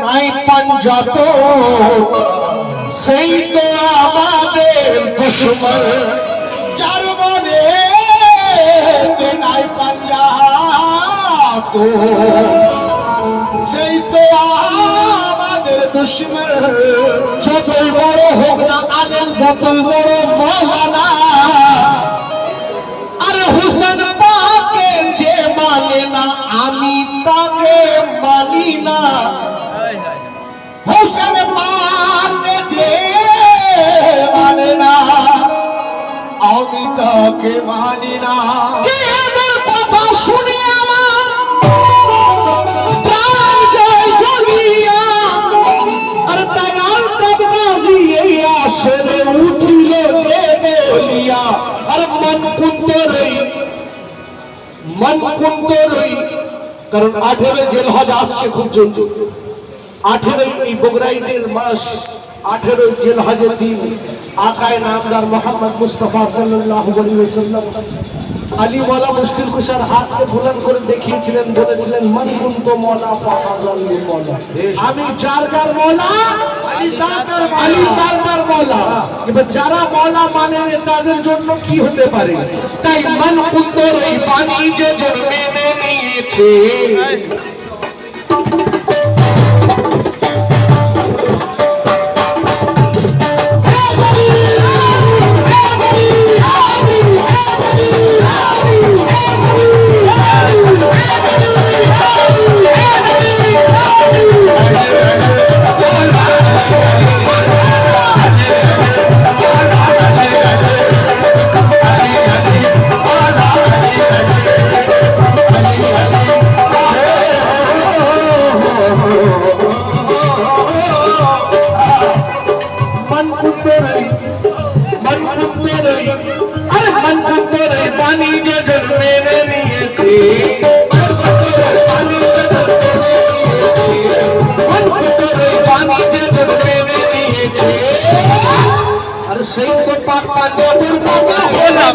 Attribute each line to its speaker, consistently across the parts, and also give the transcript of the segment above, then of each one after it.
Speaker 1: নাই পাঞ্জাত সেই তো আমাদের দুশ্মন যার মনে নাই পাঞ্জাত সেই তো আমাদের দুশ্মন যতই বড় হোক না আলেম যতই বড় মৌলানা আরে হুসেন পাকে যে মানে না আমি তাকে মানি না হুসেন পাকে যে মানে না আমি তাকে মানি না কথা শুনে আমার প্রাণ যায় জ্বলিয়া আর তাগাল তাবগাজি এই আসরে উঠিল যে বলিয়া আর মন কুন্দরই কারণ 18 জেলহজ আসছে খুব জলদি 18 এই বগুড়া ঈদের মাস 18 জেলহজের দিন আকায়ে নামদার মোহাম্মদ মুস্তাফা সাল্লাল্লাহু আলাইহি ওয়াসাল্লাম আলী ওয়ালা মুশকিল কুশার হাতকে বুলন্দ করে দেখিয়েছিলেন বলেছিলেন মান কুনতু মওলা ফাহাজাল মওলা আমি যার যার মওলা আলী তার মওলা এবার যারা মওলা মানে তাদের জন্য কি হতে পারে তাই মান কুনতুর এই পানি যে জন্মে নিয়েছে पानी जे जन्मे नियेछे पानी जे जन्मे नियेछे अरे सही तो पाक पांडे बुरका होला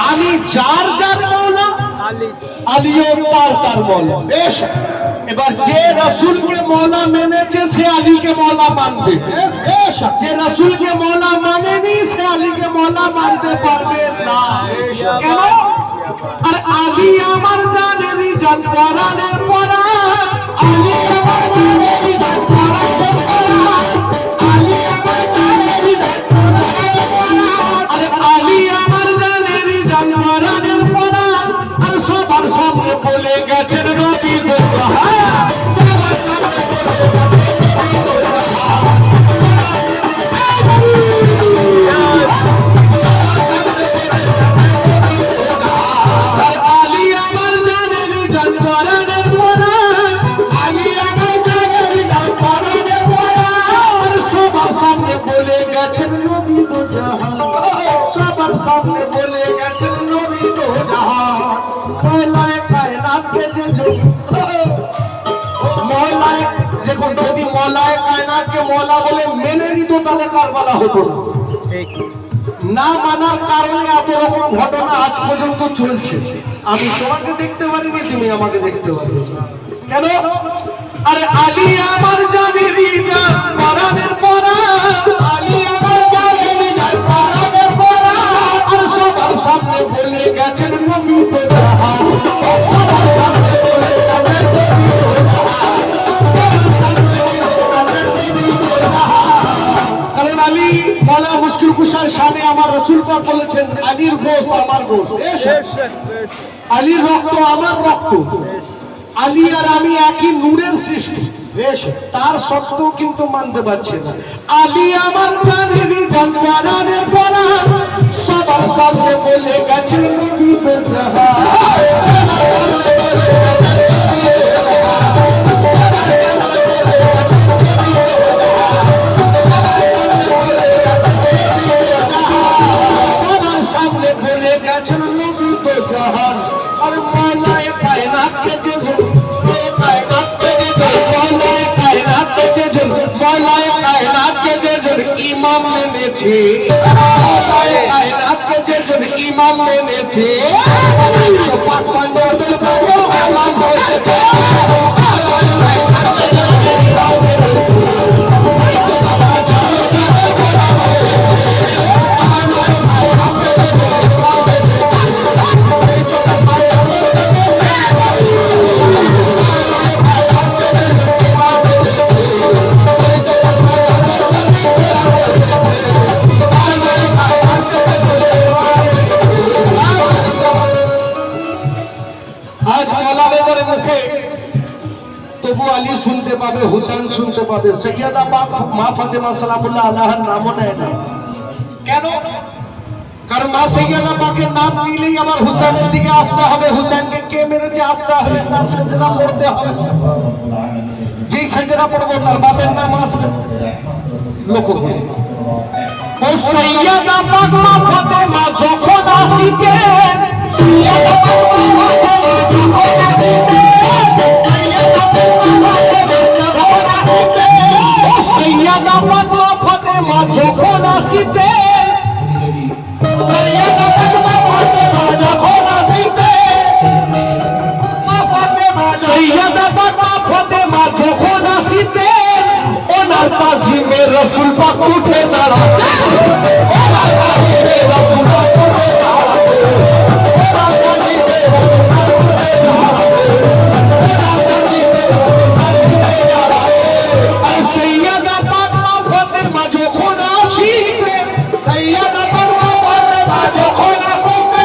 Speaker 1: আমি যার যার মওলা আলীও তার মওলা বেশ এবার যে রাসূলকে মওলা মেনেছে সে আলীকে মওলা মানবে বেশ যে রাসূলকে মওলা মানেনি সে আলীকে মওলা মানতে পারবে না কেন আর আলী আমার জানেরই জান পরাণের পরাণ আলী আমার জানেরই জান পরাণের পরাণ আলী আমার জানেরই জান পরাণের পরাণ আরে আলী আমার জানেরই জান পরাণের পরাণ আর সবার সামনে বলে গেছেন নবী গো सामने बोले गए नबी दो जहां मौलाए कायनात के जो मौलाए देखो যদি মওলায়ে কায়নাত কে মওলা বলে মেনে নিত তাহলে কারবালা হতো না মানার কারণে এত রকম ঘটনা আজ পর্যন্ত চলছে আমি তোমাকে দেখতে পারিনি তুমি আমাকে দেখতে পারবে কেন আরে আলী আমার জানেরই জান পরাণের পরাণ আলী আমার জানেরই জান পরাণের পরাণ আর সবার সামনে বলে গেছেন নবী তো জাহান সবার সামনে বলে গেছেন নবী তো জাহান আলীর গোস্ত আমার গোস্ত, আলীর রক্ত আমার রক্ত, আলী আর আমি একই নূরের সৃষ্টি, তার সত্ত্বেও কিন্তু মানতে পারছে না। আলী আমার প্রাণেরই জানবানের পড়া, সবার সামনে বলে গেছে নবী বেজাহা। সবার সামনে বলে গেছে নবী বেজাহা। আর মালায় কায়নাত কে যে ইমাম মেনেছে, কায়নাতকে যেজন ইমাম মেনেছে, পাক পাঞ্জাবের বাবা আলাম হয়েছে। তবু আলী শুনতে পাবে, হুসেন শুনতে পাবে, সৈয়দা মা ফাতেমা সালামুল্লাহ আলাইহার নামও নেয় না। কেন? কারণ মা সৈয়দা পাকের নাম নিলেই আমার হুসেনের দিকে আসতে হবে, হুসেনকে কে মেরেছে আসতে হবে, তার সেজদা পড়তে হবে। যেই সেজদা পড়বো তার বাপের নাম আসবে। লক্ষ্য করে ও সৈয়দা পাক মা ফাতেমা যখন আসিছে, সৈয়দা পাক মা ফাতেমা যখন আসিছে, সৈয়দা পাক মা ফাতেমা যখন আসিতে, সৈয়দা পাক মা ফাতেমা যখন আসিতে, সৈয়দা পাক মা ফাতেমা যখন আসিতে, ওনার তাজিমে রাসূল পাক উঠে দাঁড়াতে, ওনার তাজিমে রাসূল পাক উঠে দাঁড়াতে, ওনার তাজিমে রাসূল পাক উঠে দাঁড়াতে, ওনার তাজিমে রাসূল পাক উঠে দাঁড়াতে। আর সৈয়দা পাক মা ফাতেমা যখন আসিতে, সৈয়দা পাক মা ফাতেমা যখন আসিতে,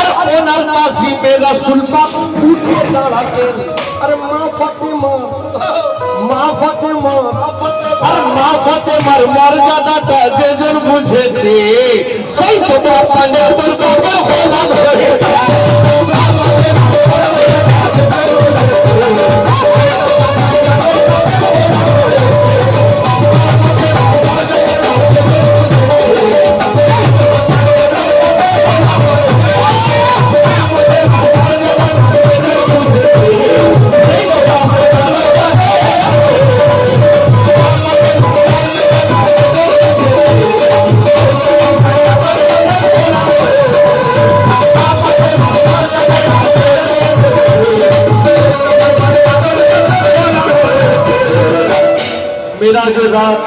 Speaker 1: আর ওনার তাজিমে রাসূল পাক উঠে দাঁড়াতে। আর মা ফাতেমা, মা ফাতেমা, আর মা ফাতেমার মর্যাদাটা যেজন বুঝেছে, সেই তো বাপানের দরবারে গোলাম হয়ে যায়। মেরাজের রাত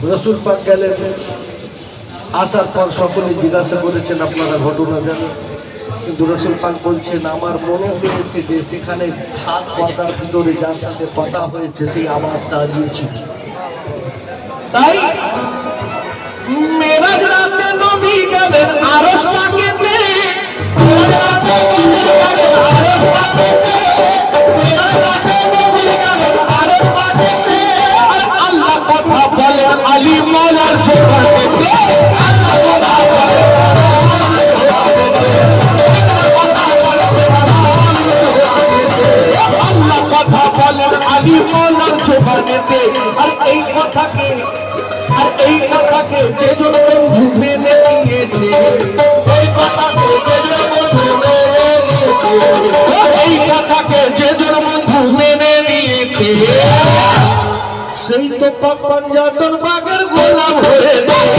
Speaker 1: রাসূল পাক গেলেন, আসার পর সকলে জিজ্ঞাসা করেছেন আপনারা ঘটনা জানেন, কিন্তু রাসূল পাক বলছেন আমার মনে হয়েছে যে সেখানে সাত পর্দার ভিতরে যার সাথে কথা হয়েছে সেই আওয়াজটা দিয়েছে। তাই মেরাজ রাতে নবী গেলেন আরশ পাকেতে, মেরাজ রাতে নবী গেলেন আরশ পাকেতে, মেরাজ রাতে নবী গেলেন আরশ পাকেতে। আর আল্লাহ কথা বলেন আলী মওলার জবানেতে, আল্লাহ কথা বলেন আল্লাহ কথা বলেন আলী মওলার জবানেতে। আর এই কথাকে, আর এই কথাকে যেজন বন্ধু মেনে নিয়েছে, এই কথাকে যেজন বন্ধু মেনে নিয়েছে, এই কথাকে যেজন বন্ধু মেনে নিয়েছে, সেই তো পাক পাঞ্জাতন বাগের গোলাম হয়ে যায়।